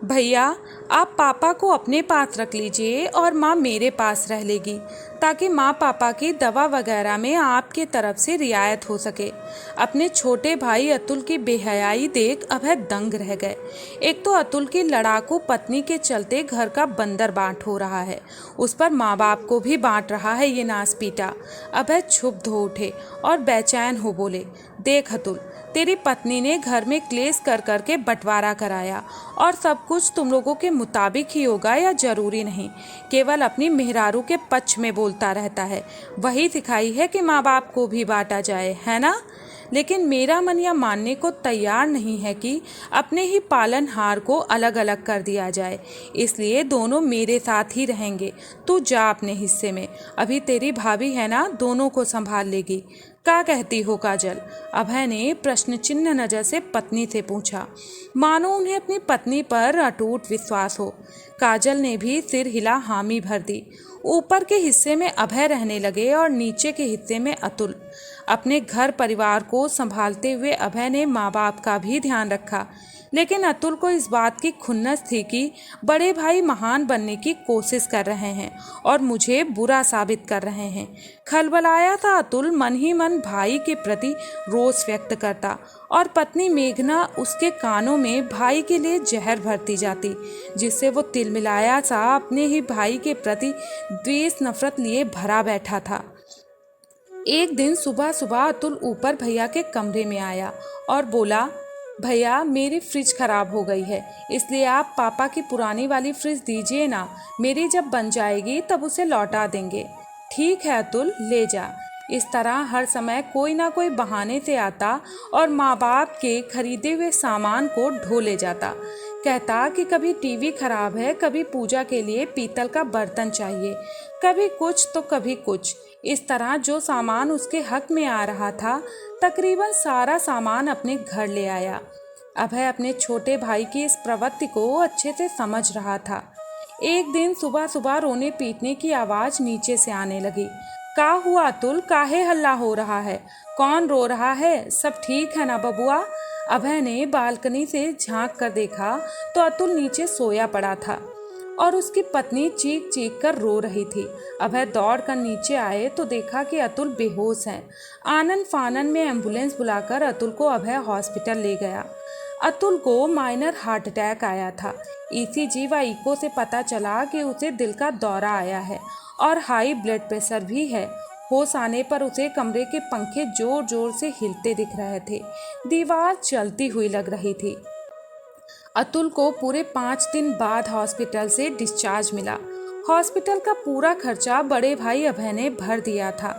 भैया, आप पापा को अपने पास रख लीजिए और माँ मेरे पास रह लेगी, ताकि माँ पापा की दवा वगैरह में आपकी तरफ से रियायत हो सके। अपने छोटे भाई अतुल की बेहयाई देख अभय दंग रह गए। एक तो अतुल की लड़ाकू पत्नी के चलते घर का बंदर बांट हो रहा है, उस पर माँ बाप को भी बांट रहा है ये नास पीटा। अभय क्षुब्ध हो उठे और बेचैन हो बोले, देख अतुल, तेरी पत्नी ने घर में क्लेश कर करके बंटवारा कराया और सब कुछ तुम लोगों के मुताबिक ही होगा या जरूरी नहीं। केवल अपनी मेहरारू के पक्ष में बोलता रहता है। वही सिखाई है कि माँ बाप को भी बांटा जाए, है ना? लेकिन मेरा मन यह मानने को तैयार नहीं है कि अपने ही पालनहार को अलग अलग कर दिया जाए। इसलिए दोनों मेरे साथ ही रहेंगे। तू जा अपने हिस्से में, अभी तेरी भाभी है ना, दोनों को संभाल लेगी। क्या कहती हो काजल? अभय ने प्रश्न चिन्ह नजर से पत्नी से पूछा, मानो उन्हें अपनी पत्नी पर अटूट विश्वास हो। काजल ने भी सिर हिला हामी भर दी। ऊपर के हिस्से में अभय रहने लगे और नीचे के हिस्से में अतुल। अपने घर परिवार को संभालते हुए अभय ने माँ बाप का भी ध्यान रखा, लेकिन अतुल को इस बात की खुन्नस थी कि बड़े भाई महान बनने की कोशिश कर रहे हैं और मुझे बुरा साबित कर रहे हैं। खलबलाया था अतुल मन ही मन भाई के प्रति रोष व्यक्त करता और पत्नी मेघना उसके कानों में भाई के लिए जहर भरती जाती, जिससे वो तिलमिलाया सा अपने ही भाई के प्रति द्वेष नफरत लिए भरा बैठा था। एक दिन सुबह सुबह अतुल ऊपर भैया के कमरे में आया और बोला, भैया मेरी फ्रिज खराब हो गई है, इसलिए आप पापा की पुरानी वाली फ्रिज दीजिए ना, मेरी जब बन जाएगी तब उसे लौटा देंगे। ठीक है अतुल, ले जा। इस तरह हर समय कोई ना कोई बहाने से आता और माँ बाप के खरीदे हुए सामान को ढो ले जाता। कहता कि कभी टीवी खराब है, कभी पूजा के लिए पीतल का बर्तन चाहिए, कभी कुछ तो कभी कुछ। इस तरह जो सामान उसके हक में आ रहा था, तकरीबन सारा सामान अपने घर ले आया। अभय अपने छोटे भाई की इस प्रवृत्ति को अच्छे से समझ रहा था। एक दिन सुबह सुबह रोने पीटने की आवाज़ नीचे से आने लगी। का हुआ अतुल, काहे हल्ला हो रहा है? कौन रो रहा है? सब ठीक है ना बबुआ? अभय ने बालकनी से झांक कर देखा तो अतुल नीचे सोया पड़ा था और उसकी पत्नी चीख चीख कर रो रही थी। अभय दौड़ कर नीचे आए तो देखा कि अतुल बेहोश हैं। आनन फानन में एम्बुलेंस बुलाकर अतुल को अभय हॉस्पिटल ले गया। अतुल को माइनर हार्ट अटैक आया था। ईसीजी व इको से पता चला कि उसे दिल का दौरा आया है और हाई ब्लड प्रेशर भी है। होश आने पर उसे कमरे के पंखे जोर जोर से हिलते दिख रहे थे। दीवार चलती हुई लग रही थी। अतुल को पूरे 5 दिन बाद हॉस्पिटल से डिस्चार्ज मिला। हॉस्पिटल का पूरा खर्चा बड़े भाई अभय ने भर दिया था।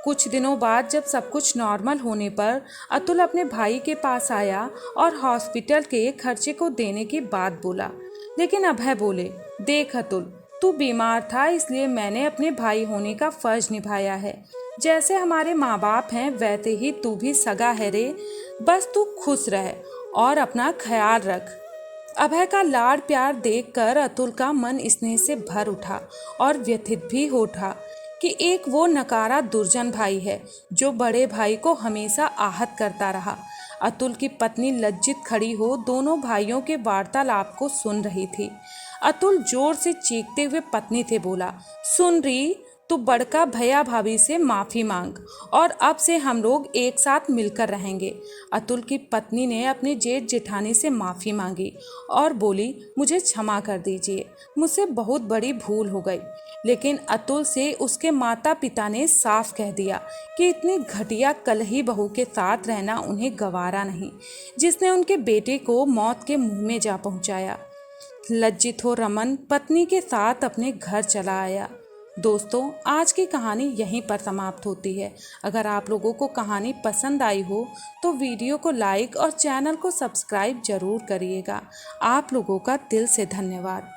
कुछ दिनों बाद जब सब कुछ नॉर्मल होने पर अतुल अपने भाई के पास आया और हॉस्पिटल के खर्चे को देने की बात बोला। लेकिन अभय बोले, देख अतुल, तू बीमार था इसलिए मैंने अपने भाई होने का फर्ज निभाया है। जैसे हमारे माँ बाप हैं वैसे ही तू भी सगा है रे। बस तू खुश रह और अपना ख्याल रख। अभय का लाड़ प्यार देखकर अतुल का मन स्नेह से भर उठा और व्यथित भी हो उठा कि एक वो नकारा दुर्जन भाई है जो बड़े भाई को हमेशा आहत करता रहा। अतुल की पत्नी लज्जित खड़ी हो दोनों भाइयों के वार्तालाप को सुन रही थी। अतुल जोर से चीखते हुए पत्नी से बोला, सुन रही, तू बड़का भैया भाभी से माफ़ी मांग और अब से हम लोग एक साथ मिलकर रहेंगे। अतुल की पत्नी ने अपने जेठ जेठानी से माफ़ी मांगी और बोली, मुझे क्षमा कर दीजिए, मुझसे बहुत बड़ी भूल हो गई। लेकिन अतुल से उसके माता पिता ने साफ कह दिया कि इतनी घटिया कलही बहू के साथ रहना उन्हें गवारा नहीं, जिसने उनके बेटे को मौत के मुंह में जा पहुंचाया। लज्जित हो रमन पत्नी के साथ अपने घर चला आया। दोस्तों, आज की कहानी यहीं पर समाप्त होती है। अगर आप लोगों को कहानी पसंद आई हो तो वीडियो को लाइक और चैनल को सब्सक्राइब जरूर करिएगा। आप लोगों का दिल से धन्यवाद।